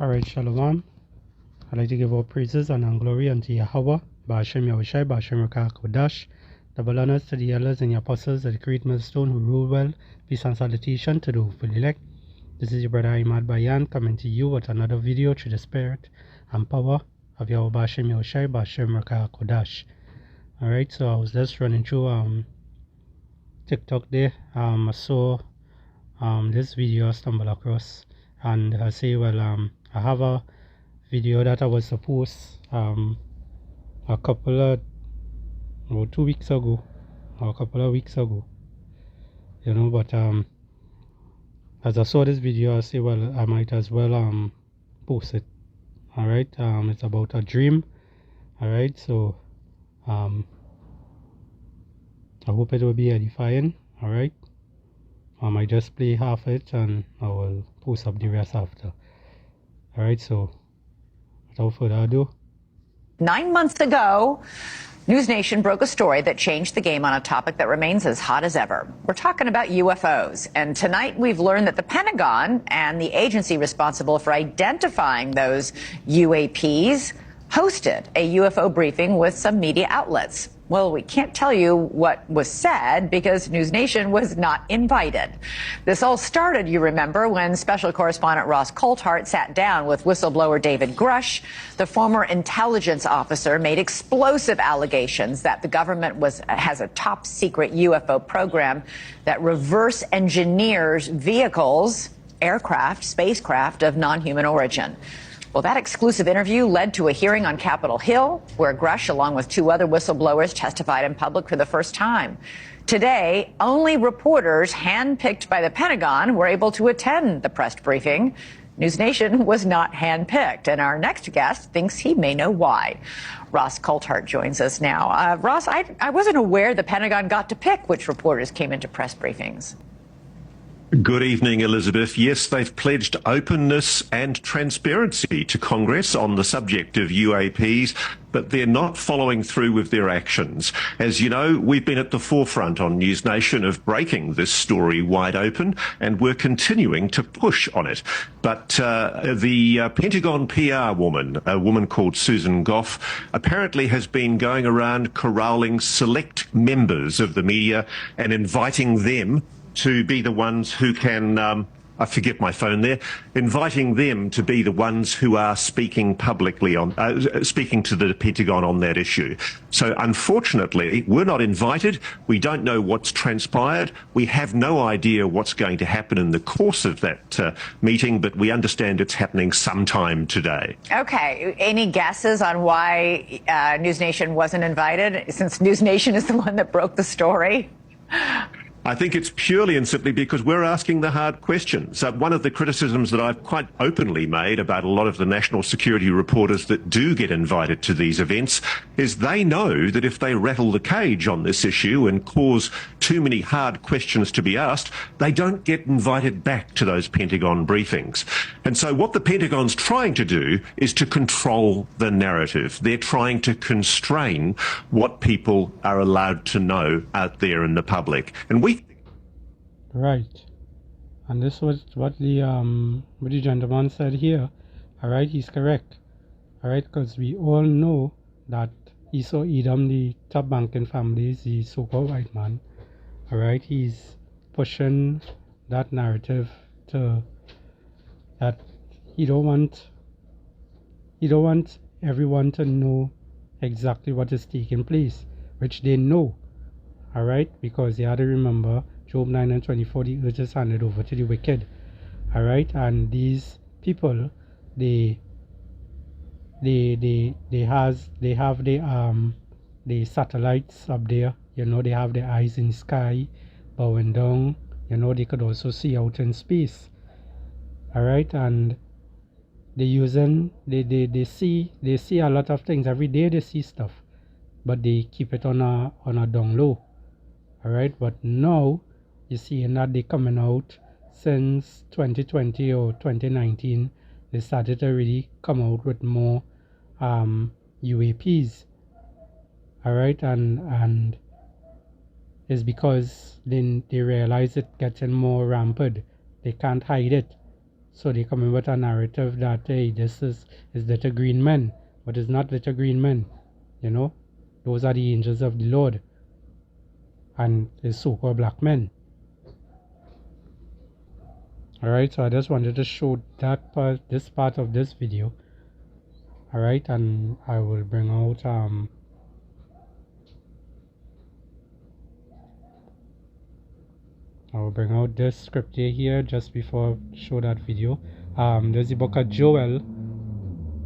Alright, Shalom. I'd like to give all praises and glory unto Yahweh, Ba'ashem Yahushai, Ba'ashem Rakah Kodash, double honors to the elders and the apostles of the great millstone who rule well, peace and salutation to the hopeful elect. This is your brother Imad Bayan coming to you with another video through the spirit and power of Yahweh Ba'ashem Yahushai, Ba'ashem Rakah Kodash. Alright, so I was just running through TikTok there. I saw this video I stumbled across, and I say, well, I have a video that I was supposed a couple of 2 weeks ago or a couple of weeks ago, you know, but as I saw this video, I say, well, I might as well post it. All right, it's about a dream. All right, so I hope it will be edifying. All right, I might just play half it and I will post up the rest after. All right, so without further ado. 9 months ago, News Nation broke a story that changed the game on a topic that remains as hot as ever. We're talking about UFOs. And tonight we've learned that the Pentagon and the agency responsible for identifying those UAPs hosted a UFO briefing with some media outlets. Well, we can't tell you what was said because News Nation was not invited. This all started, you remember, when special correspondent Ross Coulthart sat down with whistleblower David Grush. The former intelligence officer made explosive allegations that the government has a top secret UFO program that reverse engineers vehicles, aircraft, spacecraft of non-human origin. Well, that exclusive interview led to a hearing on Capitol Hill, where Grush, along with 2 other whistleblowers, testified in public for the first time. Today, only reporters handpicked by the Pentagon were able to attend the press briefing. News Nation was not handpicked, and our next guest thinks he may know why. Ross Coulthart joins us now. Ross, I wasn't aware the Pentagon got to pick which reporters came into press briefings. Good evening, Elizabeth. Yes, they've pledged openness and transparency to Congress on the subject of UAPs, but they're not following through with their actions. As you know, we've been at the forefront on News Nation of breaking this story wide open, and we're continuing to push on it. But the Pentagon PR woman, a woman called Susan Goff, apparently has been going around corralling select members of the media and inviting them to be the ones who can, I forget my phone there, inviting them to be the ones who are speaking publicly on, speaking to the Pentagon on that issue. So unfortunately, we're not invited. We don't know what's transpired. We have no idea what's going to happen in the course of that meeting, but we understand it's happening sometime today. Okay. Any guesses on why News Nation wasn't invited, since News Nation is the one that broke the story? I think it's purely and simply because we're asking the hard questions. One of the criticisms that I've quite openly made about a lot of the national security reporters that do get invited to these events is they know that if they rattle the cage on this issue and cause too many hard questions to be asked, they don't get invited back to those Pentagon briefings. And so what the Pentagon's trying to do is to control the narrative. They're trying to constrain what people are allowed to know out there in the public. And we Right, and this was what the gentleman said here. All right, he's correct. All right, because we all know that Esau Edom, the top banking family, is the so-called white man. All right, he's pushing that narrative to that he don't want everyone to know exactly what is taking place, which they know. All right, because they had to remember Job 9 and 24, the earth is handed over to the wicked. All right, and these people, they have the satellites up there. You know, they have their eyes in the sky, bowing down. You know, they could also see out in space. All right, and they see a lot of things every day. They see stuff, but they keep it on a down low. All right, but now you see that they coming out since 2020 or 2019. They started to really come out with more UAPs. All right, and it's because then they realize it getting more rampant. They can't hide it. So they come in with a narrative that, hey, this is little green men, but it's not little green men. You know, those are the angels of the Lord, and the so-called black men. Alright, so I just wanted to show that part, this part of this video. Alright, and I will bring out this scripture here just before I show that video. There's the book of Joel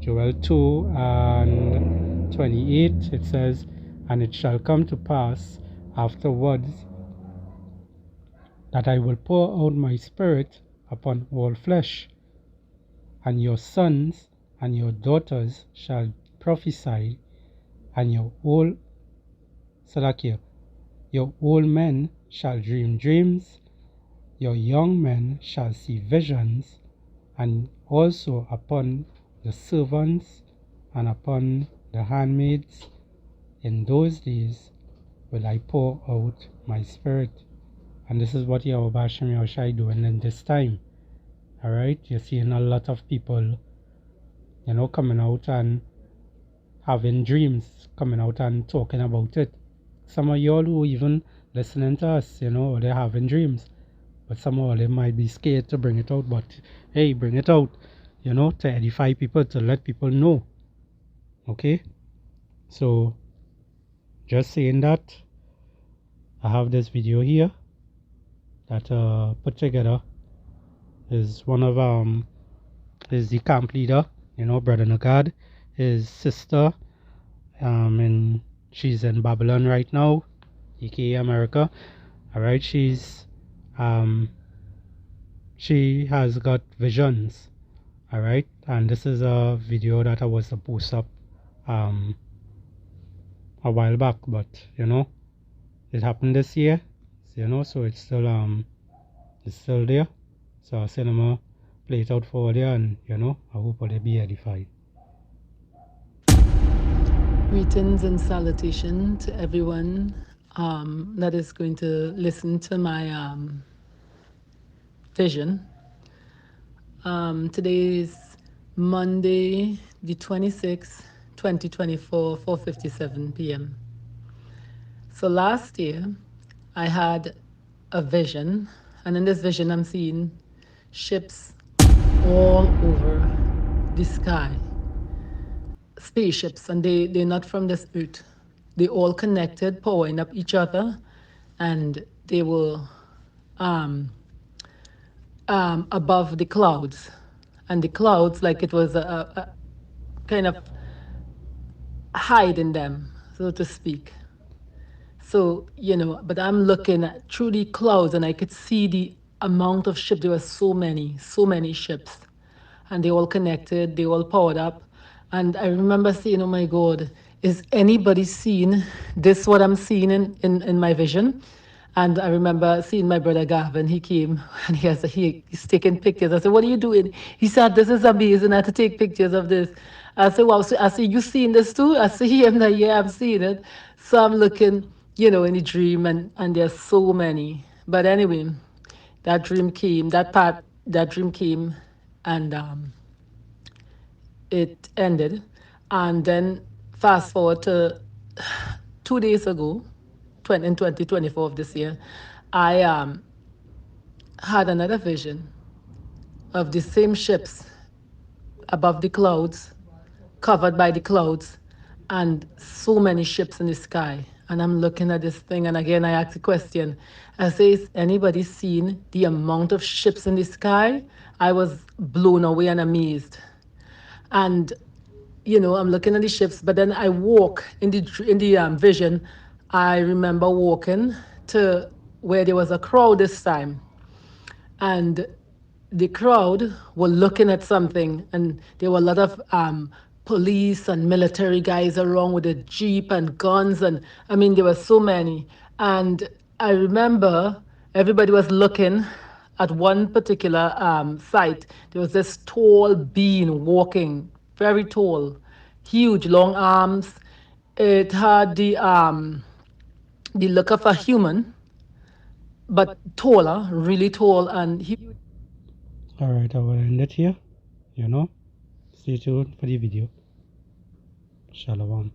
2 and 28. It says, "And it shall come to pass afterwards that I will pour out my spirit upon all flesh, and your sons and your daughters shall prophesy, and your old men shall dream dreams, your young men shall see visions, and also upon the servants and upon the handmaids in those days will I pour out my spirit." And this is what Yahweh Hashem Yahushai doing in this time. Alright, you're seeing a lot of people, you know, coming out and having dreams, coming out and talking about it. Some of y'all who even listening to us, you know, they're having dreams. But some of them might be scared to bring it out. But hey, bring it out, you know, to edify people, to let people know. Okay? So, just saying that, I have this video here that put together. Is one of is the camp leader, you know, Brother Nagad, his sister, and she's in Babylon right now, aka America. Alright, she has got visions. Alright, and this is a video that I was to post up a while back, but you know, it happened this year, you know, so it's still there. So I said I'm gonna play it out for you, and you know, I hope they'll be edified. Greetings and salutation to everyone that is going to listen to my vision. Today is Monday, the 26th, 2024, 4:57 p.m. So last year, I had a vision, and in this vision, I'm seeing ships all over the sky. Spaceships, and they're not from this earth. They all connected, powering up each other, and they were above the clouds. And the clouds, like it was a kind of hiding them, so to speak. So, you know, but I'm looking at through the clouds, and I could see the amount of ships. There were so many ships, and they all connected, they all powered up. And I remember saying, oh my God, is anybody seeing this, what I'm seeing in my vision? And I remember seeing my brother Gavin. He came and he's taking pictures. I said, "What are you doing?" He said, "This is amazing. I have to take pictures of this." I said, "Wow." So I said, "You seeing this too?" I said, "Yeah, yeah, I'm seeing it." So I'm looking, you know, in the dream, and there's so many. But anyway, that dream came, that dream came, and it ended. And then fast forward to 2 days ago, in 2024 of this year, I had another vision of the same ships above the clouds, covered by the clouds, and so many ships in the sky. And I'm looking at this thing, and again I ask the question. I say, "Is anybody seen the amount of ships in the sky?" I was blown away and amazed. And you know, I'm looking at the ships, but then I walk in the vision. I remember walking to where there was a crowd this time, and the crowd were looking at something, and there were a lot of police and military guys around with a jeep and guns, and I mean there were so many. And I remember everybody was looking at one particular site. There was this tall being walking, very tall, huge, long arms. It had the look of a human, but taller, really tall, and he. Alright, I will end it here. Stay tuned for the video. Shalom.